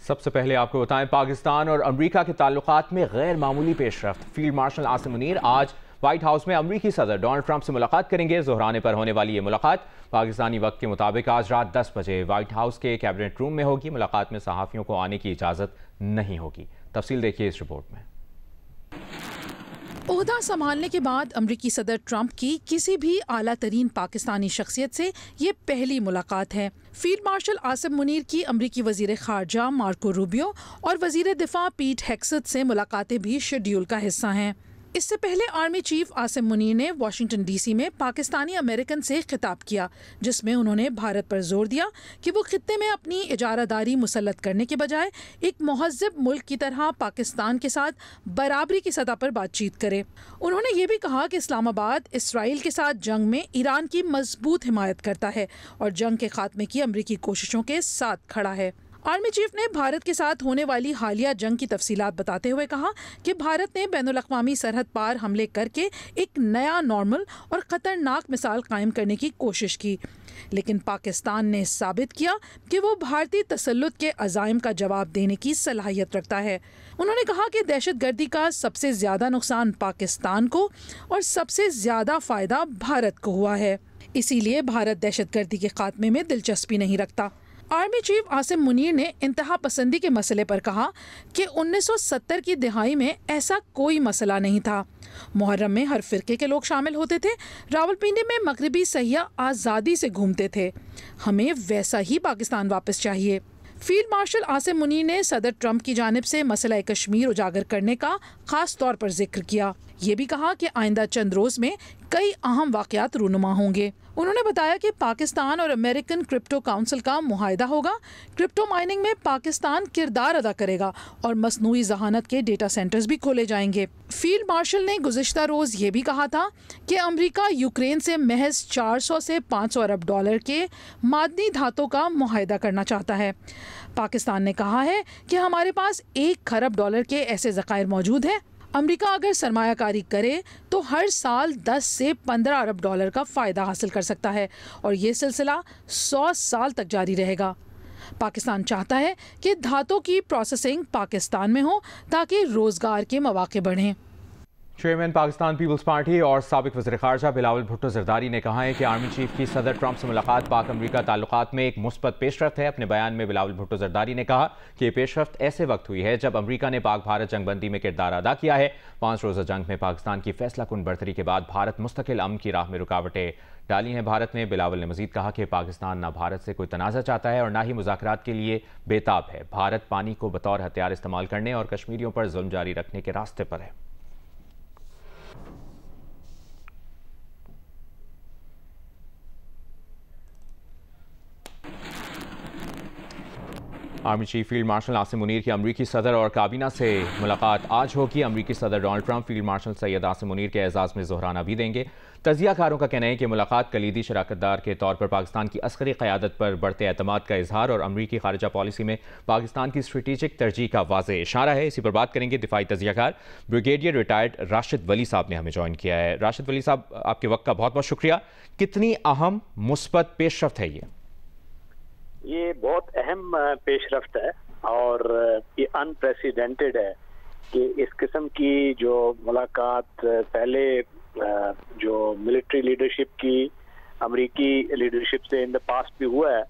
سب سے پہلے آپ کو بتائیں، پاکستان اور امریکہ کے تعلقات میں غیر معمولی پیش رفت۔ فیلڈ مارشل عاصم منیر آج وائٹ ہاؤس میں امریکی صدر ڈونلڈ ٹرمپ سے ملاقات کریں گے۔ ظہرانے پر ہونے والی یہ ملاقات پاکستانی وقت کے مطابق آج رات 10 بجے وائٹ ہاؤس کے کیبنٹ روم میں ہوگی۔ ملاقات میں صحافیوں کو آنے کی اجازت نہیں ہوگی۔ تفصیل دیکھیے اس رپورٹ میں۔ عہدہ سنبھالنے کے بعد امریکی صدر ٹرمپ کی کسی بھی اعلیٰ ترین پاکستانی شخصیت سے یہ پہلی ملاقات ہے۔ فیلڈ مارشل عاصم منیر کی امریکی وزیر خارجہ مارکو روبیو اور وزیر دفاع پیٹ ہیگسیت سے ملاقاتیں بھی شیڈیول کا حصہ ہیں۔ اس سے پہلے آرمی چیف عاصم منیر نے واشنگٹن ڈی سی میں پاکستانی امریکن سے خطاب کیا، جس میں انہوں نے بھارت پر زور دیا کہ وہ خطے میں اپنی اجارہ داری مسلط کرنے کے بجائے ایک مہذب ملک کی طرح پاکستان کے ساتھ برابری کی سطح پر بات چیت کرے۔ انہوں نے یہ بھی کہا کہ اسلام آباد اسرائیل کے ساتھ جنگ میں ایران کی مضبوط حمایت کرتا ہے اور جنگ کے خاتمے کی امریکی کوششوں کے ساتھ کھڑا ہے۔ آرمی چیف نے بھارت کے ساتھ ہونے والی حالیہ جنگ کی تفصیلات بتاتے ہوئے کہا کہ بھارت نے بین الاقوامی سرحد پار حملے کر کے ایک نیا نارمل اور خطرناک مثال قائم کرنے کی کوشش کی، لیکن پاکستان نے ثابت کیا کہ وہ بھارتی تسلط کے عزائم کا جواب دینے کی صلاحیت رکھتا ہے۔ انہوں نے کہا کہ دہشت گردی کا سب سے زیادہ نقصان پاکستان کو اور سب سے زیادہ فائدہ بھارت کو ہوا ہے، اسی لیے بھارت دہشت گردی کے خاتمے میں دلچسپی نہیں رکھتا۔ آرمی چیف عاصم منیر نے انتہا پسندی کے مسئلے پر کہا کہ 1970 کی دہائی میں ایسا کوئی مسئلہ نہیں تھا۔ محرم میں ہر فرقے کے لوگ شامل ہوتے تھے، راولپنڈی میں مغربی سیاح آزادی سے گھومتے تھے۔ ہمیں ویسا ہی پاکستان واپس چاہیے۔ فیلڈ مارشل عاصم منیر نے صدر ٹرمپ کی جانب سے مسئلہ کشمیر اجاگر کرنے کا خاص طور پر ذکر کیا۔ یہ بھی کہا کہ آئندہ چند روز میں کئی اہم واقعات رونما ہوں گے۔ انہوں نے بتایا کہ پاکستان اور امریکن کرپٹو کونسل کا معاہدہ ہوگا۔ کرپٹو مائننگ میں پاکستان کردار ادا کرے گا اور مصنوعی ذہانت کے ڈیٹا سینٹرز بھی کھولے جائیں گے۔ فیلڈ مارشل نے گزشتہ روز یہ بھی کہا تھا کہ امریکہ یوکرین سے محض 400 سے 500 ارب ڈالر کے معدنی دھاتوں کا معاہدہ کرنا چاہتا ہے۔ پاکستان نے کہا ہے کہ ہمارے پاس 1 کھرب ڈالر کے ایسے ذخائر موجود ہیں۔ امریکہ اگر سرمایہ کاری کرے تو ہر سال 10 سے 15 ارب ڈالر کا فائدہ حاصل کر سکتا ہے اور یہ سلسلہ 100 سال تک جاری رہے گا۔ پاکستان چاہتا ہے کہ دھاتوں کی پروسیسنگ پاکستان میں ہو تاکہ روزگار کے مواقع بڑھیں۔ چیئرمین پاکستان پیپلز پارٹی اور سابق وزیر خارجہ بلاول بھٹو زرداری نے کہا ہے کہ آرمی چیف کی صدر ٹرمپ سے ملاقات پاک امریکہ تعلقات میں ایک مثبت پیش رفت ہے۔ اپنے بیان میں بلاول بھٹو زرداری نے کہا کہ یہ پیش رفت ایسے وقت ہوئی ہے جب امریکہ نے پاک بھارت جنگ بندی میں کردار ادا کیا ہے۔ 5 روزہ جنگ میں پاکستان کی فیصلہ کن برتری کے بعد بھارت مستقل امن کی راہ میں رکاوٹیں ڈالی ہیں بھارت نے۔ بلاول نے مزید کہا کہ پاکستان نہ بھارت سے کوئی تنازع چاہتا ہے اور نہ ہی مذاکرات کے لیے بےتاب ہے۔ بھارت پانی کو بطور ہتھیار استعمال کرنے اور کشمیریوں پر ظلم جاری رکھنے کے راستے پر ہے۔ Army chief field marshal Asim Munir کی امریکی صدر اور کابینہ سے ملاقات آج ہوگی۔ امریکی صدر Donald Trump field marshal Syed Asim Munir کے اعزاز میں ظہرانہ بھی دیں گے۔ تجزیہ کاروں کا کہنا ہے کہ ملاقات کلیدی شراکت دار کے طور پر پاکستان کی عسکری قیادت پر بڑھتے اعتماد کا اظہار اور امریکی خارجہ پالیسی میں پاکستان کی اسٹریٹجک ترجیح کا واضح اشارہ ہے۔ اسی پر بات کریں گے دفاعی تجزیہ کار بریگیڈیئر ریٹائرڈ راشد ولی صاحب نے ہمیں جوائن کیا ہے۔ راشد ولی صاحب، آپ کے وقت کا بہت بہت شکریہ۔ کتنی اہم مثبت پیش رفت ہے یہ بہت اہم پیش رفت ہے اور یہ انپریسیڈنٹڈ ہے کہ اس قسم کی جو ملاقات پہلے جو ملٹری لیڈرشپ کی امریکی لیڈرشپ سے ان دا پاسٹ بھی ہوا ہے،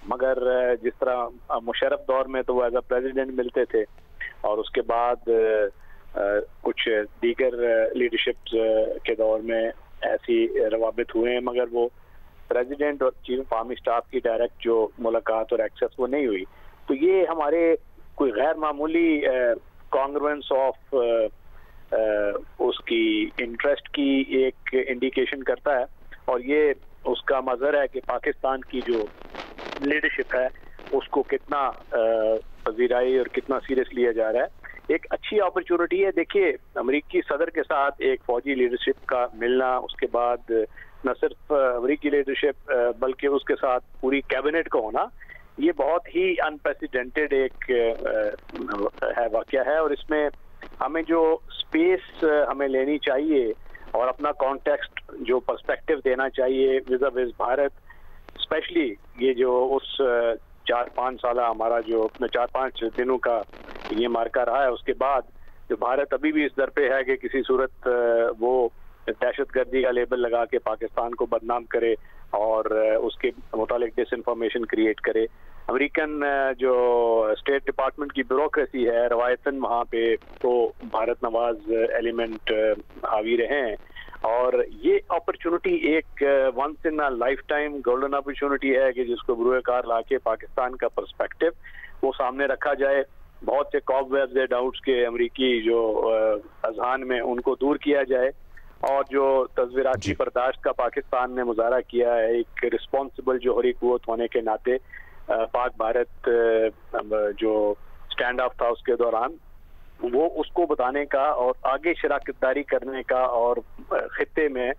مگر جس طرح مشرف دور میں تو وہ ایز اے پریزیڈنٹ ملتے تھے اور اس کے بعد کچھ دیگر لیڈرشپ کے دور میں ایسی روابط ہوئے ہیں، مگر وہ پریزیڈنٹ اور چیف آف آرمی اسٹاف کی ڈائریکٹ جو ملاقات اور ایکسس وہ نہیں ہوئی۔ تو یہ ہمارے کوئی غیر معمولی کانگروینس آف اس کی انٹرسٹ کی ایک انڈیکیشن کرتا ہے اور یہ اس کا مظہر ہے کہ پاکستان کی جو لیڈرشپ ہے اس کو کتنا پذیرائی اور کتنا سیریس لیا جا رہا ہے۔ ایک اچھی اپرچونٹی ہے۔ دیکھیے، امریکی صدر کے ساتھ ایک فوجی لیڈرشپ کا ملنا، اس کے بعد نہ صرف امریکی لیڈرشپ بلکہ اس کے ساتھ پوری کیبنٹ کا ہونا، یہ بہت ہی انپریسیڈنٹڈ ایک واقعہ ہے اور اس میں ہمیں جو اسپیس ہمیں لینی چاہیے اور اپنا کانٹیکسٹ جو پرسپیکٹو دینا چاہیے وز بھارت، اسپیشلی یہ جو اس 4-5 साल हमारा जो 4-5 दिनों का ये मार्का रहा है, उसके बाद जो भारत अभी भी इस दर पे है कि किसी सूरत वो दहशतगर्दी का लेबल लगा के पाकिस्तान को बदनाम करे और उसके मुतालिक डिस इन्फॉर्मेशन क्रिएट करे। अमेरिकन जो स्टेट डिपार्टमेंट की ब्यूरोक्रेसी है, रवायतन वहाँ पे तो भारत नवाज एलिमेंट हावी रहे हैं, और ये अपॉर्चुनिटी एक once in a lifetime golden opportunity है कि जिसको बुरुएकार ला के पाकिस्तान का पर्सपेक्टिव वो सामने रखा जाए। बहुत से कॉबवेब्स डाउट्स के अमेरिकी जो अजहान में उनको दूर किया जाए, और जो तस्वीराती बर्दाश्त का पाकिस्तान ने मुजाहरा किया है एक रिस्पॉन्सिबल जोहरी कुव्वत होने के नाते, पाक भारत जो स्टैंड ऑफ था उसके दौरान वो उसको बताने का और आगे शराकतदारी करने का, और खित्ते में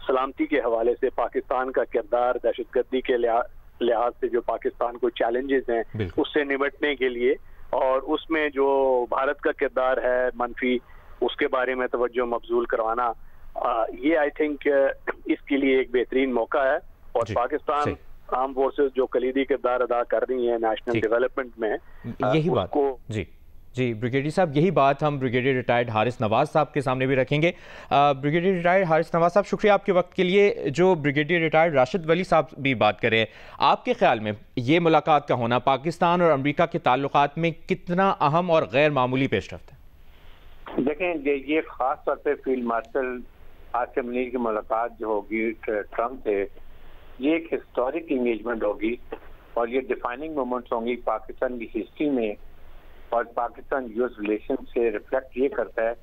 सलामती के हवाले से पाकिस्तान का किरदार, दहशतगर्दी के लिहाज से जो पाकिस्तान को चैलेंजेस हैं उससे निपटने के लिए, और उसमें जो भारत का किरदार है मनफी, उसके बारे में तवज्जो मबजूल करवाना, ये आई थिंक इसके लिए एक बेहतरीन मौका है। और पाकिस्तान आर्म फोर्सेस जो कलीदी किरदार अदा कर रही है नेशनल डेवलपमेंट में, यही बात जी ब्रिगेडियर साहब, यही बात हम ब्रिगेडियर रिटायर्ड हारिस नवाज साहब के सामने भी रखेंगे। ब्रिगेडियर रिटायर्ड हारिस नवाज साहब, शुक्रिया आपके वक्त के लिए। जो ब्रिगेडियर रिटायर्ड राशिद वली साहब भी बात कर रहे हैं, आपके ख्याल में ये मुलाकात का होना पाकिस्तान और अमेरिका के ताल्लुकात में कितना अहम और गैर मामूली पेशरफ्त है? देखें, ये खास तौर पर फील्ड मार्शल आसिम मुनीर की मुलाकात जो होगी ट्रम्प से, ये एक हिस्टोरिक इंगेजमेंट होगी और ये डिफाइनिंग मोमेंट्स होंगी पाकिस्तान की हिस्ट्री में, और पाकिस्तान यूएस रिलेशन से रिफ्लेक्ट ये करता है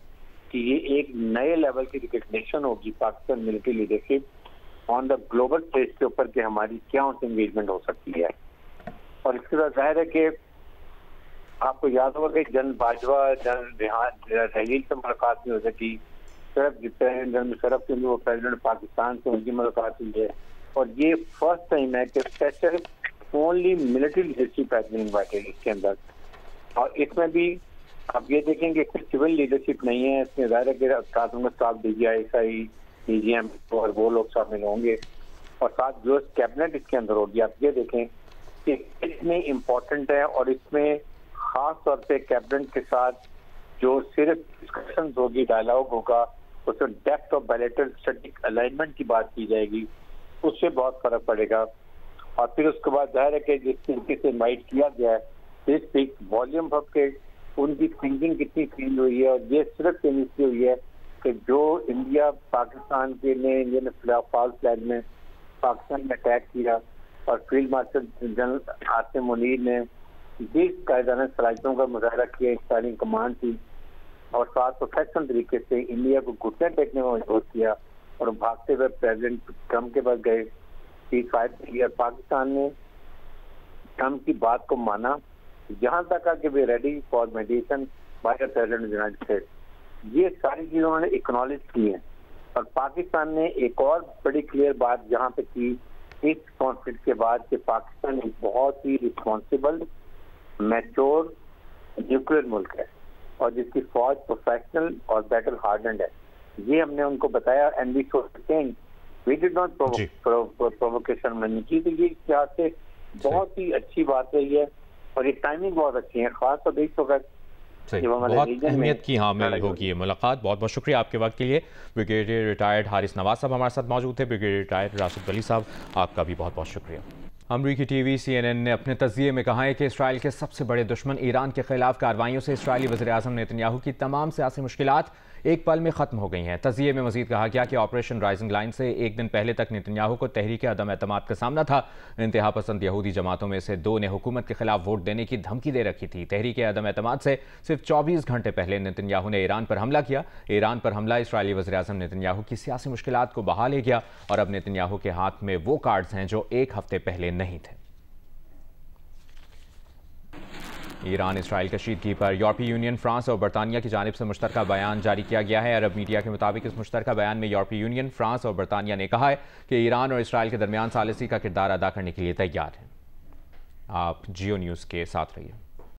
कि ये एक नए लेवल की रिकग्निशन होगी Pakistan military leadership on the global stage के ऊपर कि हमारी क्या उनसे इंगेजमेंट हो सकती है। और इसके साथ जाहिर है कि आपको याद होगा कि जनरल बाजवा, जनरल रहील से मुलाकात नहीं हो सकी, शरफ के वो प्रेसिडेंट पाकिस्तान से उनकी मुलाकात हुई है, और ये फर्स्ट टाइम है कि special only military leadership has been invited इसके अंदर। और इसमें भी आप ये देखेंगे कि सिविल लीडरशिप नहीं है इसमें, ज़ाहिर है कि काजम साहब DGI, DGM और वो लोग शामिल होंगे, और साथ जो कैबिनेट इसके अंदर होगी। आप ये देखें कि इतनी इम्पोर्टेंट है, और इसमें खास तौर पे कैबिनेट के साथ जो सिर्फ डिस्कशंस होगी, डायलॉग होगा, उसमें depth of bilateral strategic alignment की बात की जाएगी, उससे बहुत फर्क पड़ेगा। और फिर उसके बाद जाहिर है कि जिस तरीके से इन्वाइट किया गया है, दिस स्पीक्स वॉल्यूम ऑफ के उनकी थिंकिंग कितनी चेंज हुई है, और ये सिर्फ चेंज इसलिए हुई है कि जो इंडिया पाकिस्तान के ने इंडियन फॉल्स फ्लैग में पाकिस्तान में अटैक किया, और field marshal general Asim Munir ने जिस कायदाना सलाहियतों का मुजाहरा किया, स्टार्टिंग कमांड थी, और साथ प्रोफेशनल तरीके से इंडिया को घुटने टेकने में मजबूर किया, और भागते हुए प्रेसिडेंट ट्रम्प के पास गए, सीज़फायर पाकिस्तान ने ट्रम्प की बात को माना, जहां तक कि वे ready for mediation by the president United States. ये सारी चीजें उन्होंने एक्नॉलेज की हैं, और पाकिस्तान ने एक और बड़ी क्लियर बात जहां पे की इस कॉन्फ्लिक्ट के बाद कि पाकिस्तान एक बहुत ही रिस्पॉन्सिबल, मैच्योर न्यूक्लियर मुल्क है, और जिसकी फौज प्रोफेशनल और बैटल हार्डन्ड है। ये हमने उनको बताया, and we so saying we did not provocation नहीं की, तो ये क्या से बहुत ही अच्छी बात रही है, और ये टाइमिंग बहुत अच्छी है, खास तौर पर बहुत अहमियत की हामिल होगी ये मुलाकात। बहुत बहुत शुक्रिया आपके वक्त के लिए। ब्रिगेडियर रिटायर्ड हारिस नवाज साहब हमारे साथ मौजूद थे। ब्रिगेडियर रिटायर्ड राशिद वली साहब, आपका भी बहुत बहुत शुक्रिया। अमरीकी टीवी CNN ने अपने तज़किये में कहा है कि इसराइल के सबसे बड़े दुश्मन ईरान के खिलाफ कार्रवाइयों से इसराइली वज़ीर-ए-आज़म नेतन्याहू की तमाम सियासी मुश्किलात एक पल में ख़त्म हो गई हैं। तज़किये में मज़ीद कहा गया कि ऑपरेशन राइजिंग लाइन से एक दिन पहले तक नेतन्याहू को तहरीक अदम एतमाद का सामना था। इंतहा पसंद यहूदी जमातों में से 2 ने हुकूमत के खिलाफ वोट देने की धमकी दे रखी थी। तहरीक अदम एतमाद से सिर्फ 24 घंटे पहले नेतन्याहू ने ईरान पर हमला किया। ईरान पर हमला इसराइली वज़ीर-ए-आज़म नेतन्याहू की सियासी मुश्किलात को बहा ले गया, और अब नेतन्याहू के हाथ में वो कार्ड्स हैं जो एक हफ्ते पहले नहीं थे। ईरान इसराइल कशीदगी पर यूरोपीय यूनियन, फ्रांस और बरतानिया की जानिब से मुश्तरका बयान जारी किया गया है। अरब मीडिया के मुताबिक इस मुश्तरका बयान में यूरोपीय यूनियन, फ्रांस और बरतानिया ने कहा है कि ईरान और इसराइल के दरमियान सालिसी का किरदार अदा करने के लिए तैयार है। आप जियो न्यूज़ के साथ रहिए।